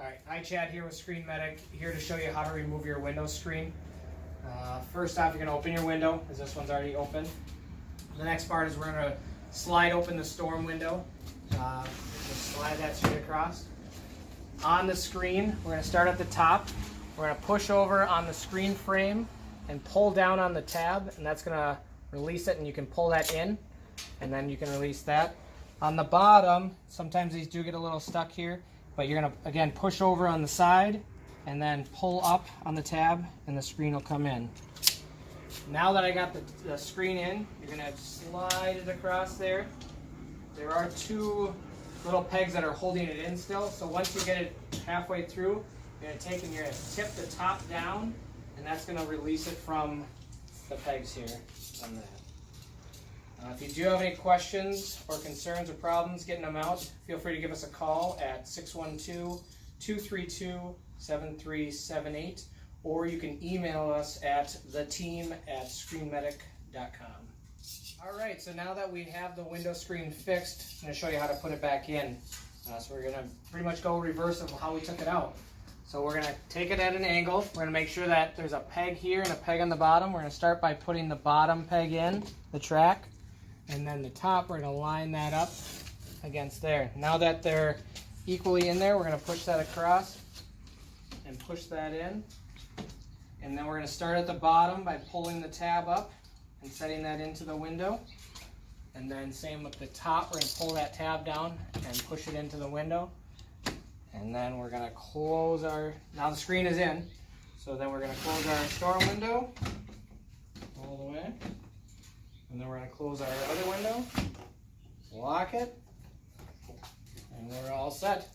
Alright, hi Chad here with Screen Medic, here to show you how to remove your window screen. First off, you're going to open your window, as this one's already open. The next part is we're going to slide open the storm window. Just slide that straight across. On the screen, we're going to start at the top. We're going to push over on the screen frame and pull down on the tab, and that's going to release it, and you can pull that in, and then you can release that. On the bottom, sometimes these do get a little stuck here, but you're going to, again, push over on the side and then pull up on the tab, and the screen will come in. Now that I got the screen in, you're going to slide it across there. There are two little pegs that are holding it in still, so once you get it halfway through, you're going to take and you're going to tip the top down, and that's going to release it from the pegs here on that. If you do have any questions or concerns or problems getting them out, feel free to give us a call at 612-232-7378, or you can email us at theteam@screenmedic.com. Alright, so now that we have the window screen fixed, I'm going to show you how to put it back in. So we're going to pretty much go reverse of how we took it out. So we're going to take it at an angle. We're going to make sure that there's a peg here and a peg on the bottom. We're going to start by putting the bottom peg in, the track, and then the top, we're going to line that up against there. Now that they're equally in there, we're going to push that across and push that in. And then we're going to start at the bottom by pulling the tab up and setting that into the window. And then same with the top, we're going to pull that tab down and push it into the window. And then we're going to close our, now the screen is in, so then we're going to close our storm window all the way. And then we're going to close our other window, lock it, and we're all set.